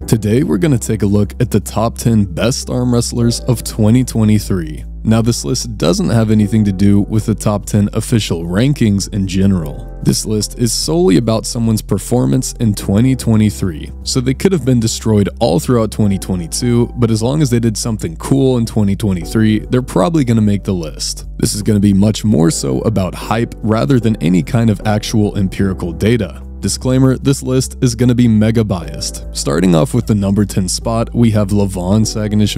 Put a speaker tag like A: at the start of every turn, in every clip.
A: Today we're going to take a look at the top 10 best arm wrestlers of 2023. Now this list doesn't have anything to do with the top 10 official rankings in general. This list is solely about someone's performance in 2023. So they could have been destroyed all throughout 2022, but as long as they did something cool in 2023, they're probably going to make the list. This is going to be much more so about hype rather than any kind of actual empirical data. Disclaimer, this list is going to be mega biased. Starting off with the number 10 spot, we have Lavon Sage.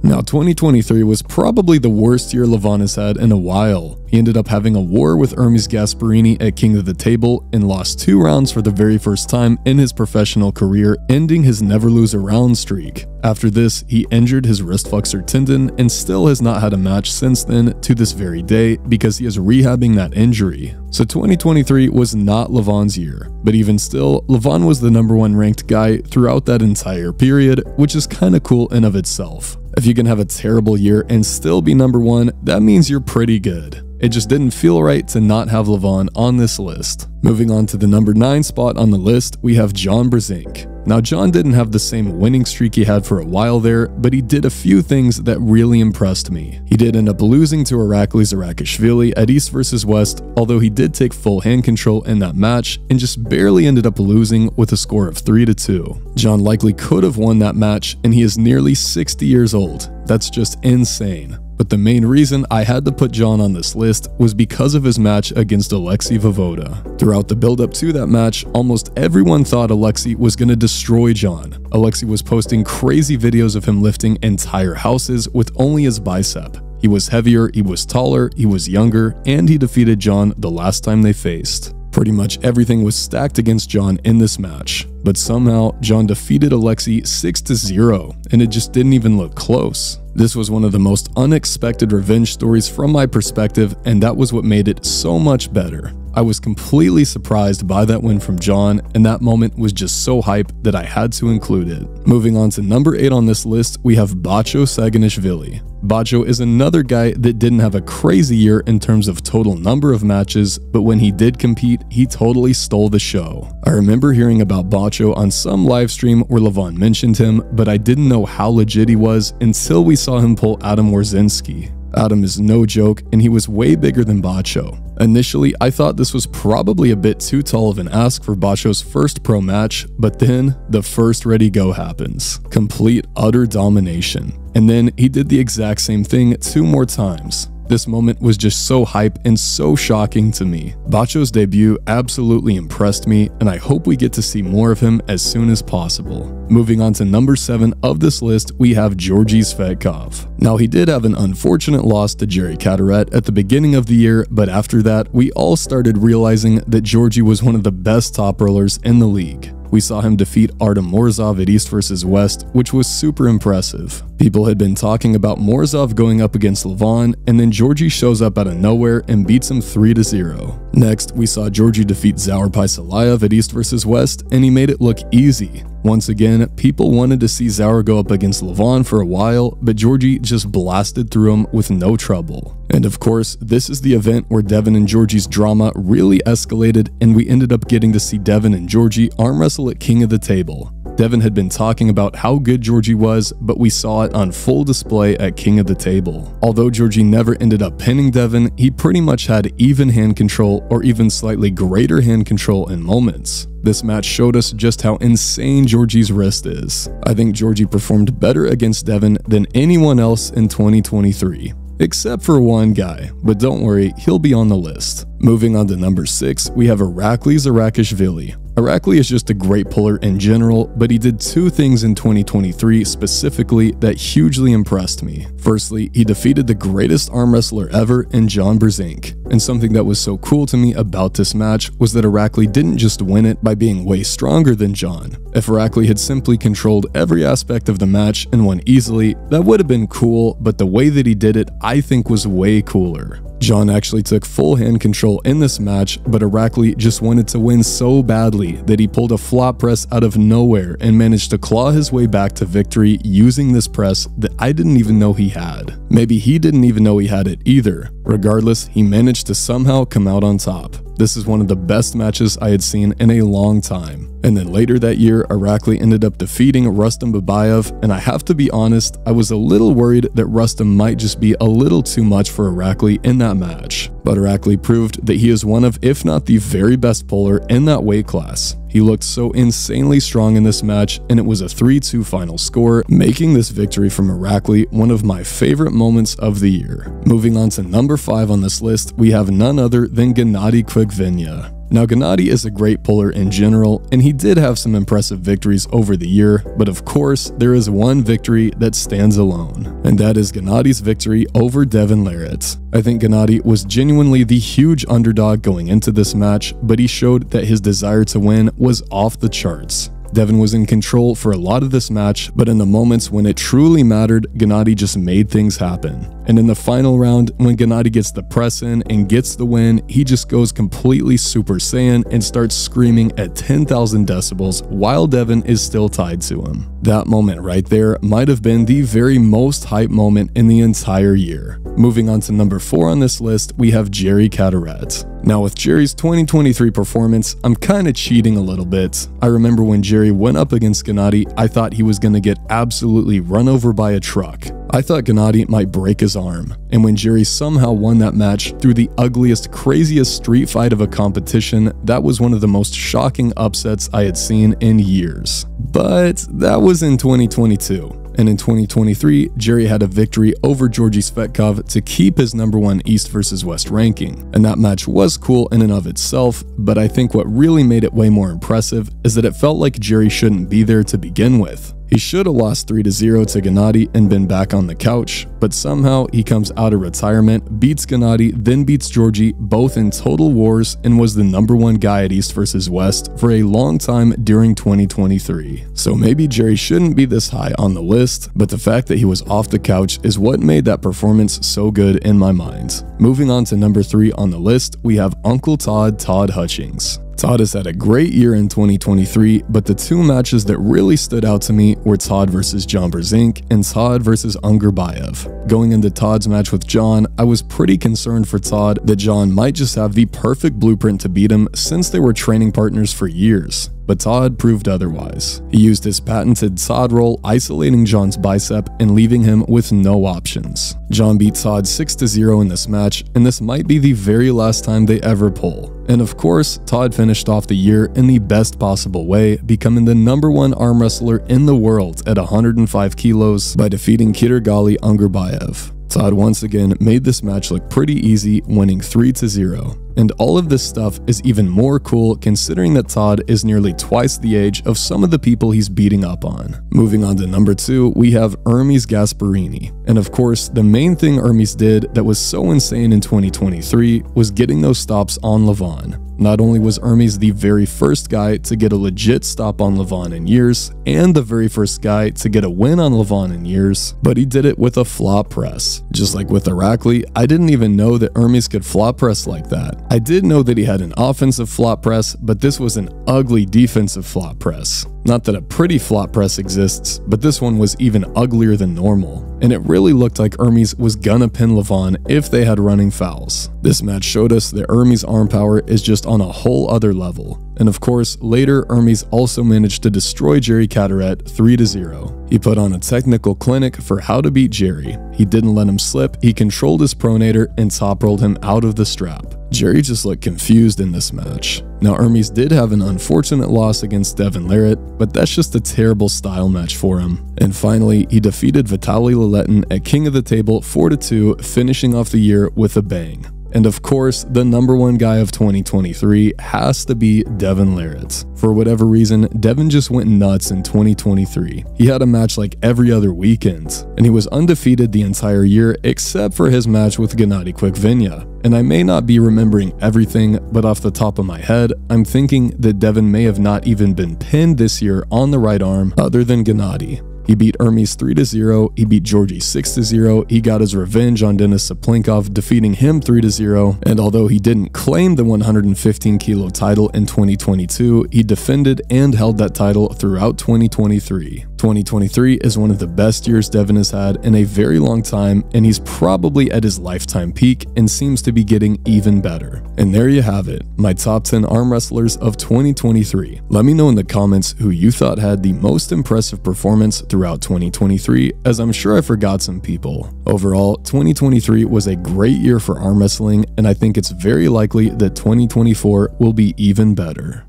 A: Now 2023 was probably the worst year Lavon has had in a while. He ended up having a war with Hermes Gasparini at King of the Table and lost 2 rounds for the very first time in his professional career, ending his never lose a round streak. After this, he injured his wrist flexor tendon and still has not had a match since then to this very day because he is rehabbing that injury. So 2023 was not Lavon's year, but even still, Lavon was the number 1 ranked guy throughout that entire period, which is kinda cool in of itself. If you can have a terrible year and still be number 1, that means you're pretty good. It just didn't feel right to not have Lavon on this list. Moving on to the number 9 spot on the list, we have Jon Moxley. Now Jon didn't have the same winning streak he had for a while there, but he did a few things that really impressed me. He did end up losing to Araish at East vs West, although he did take full hand control in that match and just barely ended up losing with a score of 3-2. Jon likely could have won that match, and he is nearly 60 years old. That's just insane. But the main reason I had to put Jon on this list was because of his match against Alexei Vovoda. Throughout the build-up to that match, almost everyone thought Alexei was going to destroy Jon. Alexei was posting crazy videos of him lifting entire houses with only his bicep. He was heavier, he was taller, he was younger, and he defeated Jon the last time they faced. Pretty much everything was stacked against Jon in this match, but somehow Jon defeated Alexei 6-0, and it just didn't even look close. This was one of the most unexpected revenge stories from my perspective, and that was what made it so much better. I was completely surprised by that win from Jon, and that moment was just so hype that I had to include it. Moving on to number 8 on this list, we have Bacho Saganishvili. Bacho is another guy that didn't have a crazy year in terms of total number of matches, but when he did compete, he totally stole the show. I remember hearing about Bacho on some live stream where Lavon mentioned him, but I didn't know how legit he was until we saw him pull Adam Warzinski. Adam is no joke, and he was way bigger than Bacho. Initially, I thought this was probably a bit too tall of an ask for Bacho's first pro match, but then the first ready go happens. Complete utter domination. And then he did the exact same thing 2 more times. This moment was just so hype and so shocking to me. Bacho's debut absolutely impressed me, and I hope we get to see more of him as soon as possible. Moving on to number 7 of this list, we have Georgie Svetkov. Now he did have an unfortunate loss to Jerry Cataret at the beginning of the year, but after that, we all started realizing that Georgie was one of the best top rollers in the league. We saw him defeat Artem Morozov at East vs West, which was super impressive. People had been talking about Morozov going up against Lavon, and then Georgie shows up out of nowhere and beats him 3-0. Next, we saw Georgie defeat Zaur Paisalayev at East vs West, and he made it look easy. Once again, people wanted to see Zaur go up against Lavon for a while, but Georgie just blasted through him with no trouble. And of course, this is the event where Devon and Georgie's drama really escalated, and we ended up getting to see Devon and Georgie arm wrestle at King of the Table. Devon had been talking about how good Georgie was, but we saw it on full display at King of the Table. Although Georgie never ended up pinning Devon, he pretty much had even hand control or even slightly greater hand control in moments. This match showed us just how insane Georgie's wrist is. I think Georgie performed better against Devon than anyone else in 2023. Except for one guy, but don't worry, he'll be on the list. Moving on to number 6, we have Irakli Zarakishvili. Irakli is just a great puller in general, but he did 2 things in 2023 specifically that hugely impressed me. Firstly, he defeated the greatest arm wrestler ever in Jon Moxley. And something that was so cool to me about this match was that Irakli didn't just win it by being way stronger than Jon. If Irakli had simply controlled every aspect of the match and won easily, that would have been cool, but the way that he did it I think was way cooler. Jon actually took full hand control in this match, but Irakli just wanted to win so badly that he pulled a flop press out of nowhere and managed to claw his way back to victory using this press that I didn't even know he had. Maybe he didn't even know he had it either. Regardless, he managed to somehow come out on top. This is one of the best matches I had seen in a long time. And then later that year, Irakli ended up defeating Rustam Babayev, and I have to be honest, I was a little worried that Rustam might just be a little too much for Irakli in that match. But Irakli proved that he is one of, if not the very best puller in that weight class. He looked so insanely strong in this match, and it was a 3-2 final score, making this victory from Irakli one of my favorite moments of the year. Moving on to number 5 on this list, we have none other than Gennady Kvitvinya. Now, Gennady is a great puller in general, and he did have some impressive victories over the year, but of course, there is one victory that stands alone, and that is Gennady's victory over Devon Laritz. I think Gennady was genuinely the huge underdog going into this match, but he showed that his desire to win was off the charts. Devon was in control for a lot of this match, but in the moments when it truly mattered, Gennady just made things happen. And in the final round, when Gennady gets the press in and gets the win, he just goes completely Super Saiyan and starts screaming at 10,000 decibels while Devon is still tied to him. That moment right there might have been the very most hype moment in the entire year. Moving on to number 4 on this list, we have Jerry Cataret. Now with Jerry's 2023 performance, I'm kinda cheating a little bit. I remember when Jerry went up against Gennady, I thought he was gonna get absolutely run over by a truck. I thought Gennady might break his arm, and when Jerry somehow won that match through the ugliest, craziest street fight of a competition, that was one of the most shocking upsets I had seen in years. But that was in 2022. And in 2023, Jerry had a victory over Georgie Svetkov to keep his #1 East vs West ranking. And that match was cool in and of itself, but I think what really made it way more impressive is that it felt like Jerry shouldn't be there to begin with. He should have lost 3-0 to Gennady and been back on the couch, but somehow he comes out of retirement, beats Gennady, then beats Georgie, both in total wars, and was the #1 guy at East vs West for a long time during 2023. So maybe Jerry shouldn't be this high on the list, but the fact that he was off the couch is what made that performance so good in my mind. Moving on to number 3 on the list, we have Uncle Todd Hutchins. Todd has had a great year in 2023, but the 2 matches that really stood out to me were Todd vs Jon Brzenk and Todd vs Ungerbayev. Going into Todd's match with Jon, I was pretty concerned for Todd that Jon might just have the perfect blueprint to beat him since they were training partners for years. But Todd proved otherwise. He used his patented Todd roll, isolating Jon's bicep and leaving him with no options. Jon beat Todd 6-0 in this match, and this might be the very last time they ever pull. And of course, Todd finished off the year in the best possible way, becoming the #1 arm wrestler in the world at 105 kilos by defeating Kirgali Ungerbayev. Todd once again made this match look pretty easy, winning 3-0. And all of this stuff is even more cool considering that Todd is nearly twice the age of some of the people he's beating up on. Moving on to number 2, we have Hermes Gasparini. And of course, the main thing Hermes did that was so insane in 2023 was getting those stops on Lavon. Not only was Hermes the very first guy to get a legit stop on Lavon in years, and the very first guy to get a win on Lavon in years, but he did it with a flop press. Just like with Irakli, I didn't even know that Hermes could flop press like that. I did know that he had an offensive flop press, but this was an ugly defensive flop press. Not that a pretty flop press exists, but this one was even uglier than normal. And it really looked like Hermes was gonna pin Lavon if they had running fouls. This match showed us that Hermes' arm power is just on a whole other level. And of course, later Hermes also managed to destroy Jerry Cataret 3-0. He put on a technical clinic for how to beat Jerry. He didn't let him slip, he controlled his pronator and top rolled him out of the strap. Jerry just looked confused in this match. Now Hermes did have an unfortunate loss against Devon Laritz, but that's just a terrible style match for him. And finally, he defeated Vitaly Laletin at King of the Table 4-2, finishing off the year with a bang. And of course, the #1 guy of 2023 has to be Devon Laritz. For whatever reason, Devon just went nuts in 2023. He had a match like every other weekend, and he was undefeated the entire year except for his match with Gennady Kvitvinya. And I may not be remembering everything, but off the top of my head, I'm thinking that Devon may have not even been pinned this year on the right arm other than Gennady. He beat Hermes 3-0, he beat Georgie 6-0, he got his revenge on Denis Saplinkov, defeating him 3-0, and although he didn't claim the 115 kilo title in 2022, he defended and held that title throughout 2023. 2023 is one of the best years Devon has had in a very long time, and he's probably at his lifetime peak and seems to be getting even better. And there you have it, my top 10 arm wrestlers of 2023. Let me know in the comments who you thought had the most impressive performance throughout 2023, as I'm sure I forgot some people. Overall, 2023 was a great year for arm wrestling, and I think it's very likely that 2024 will be even better.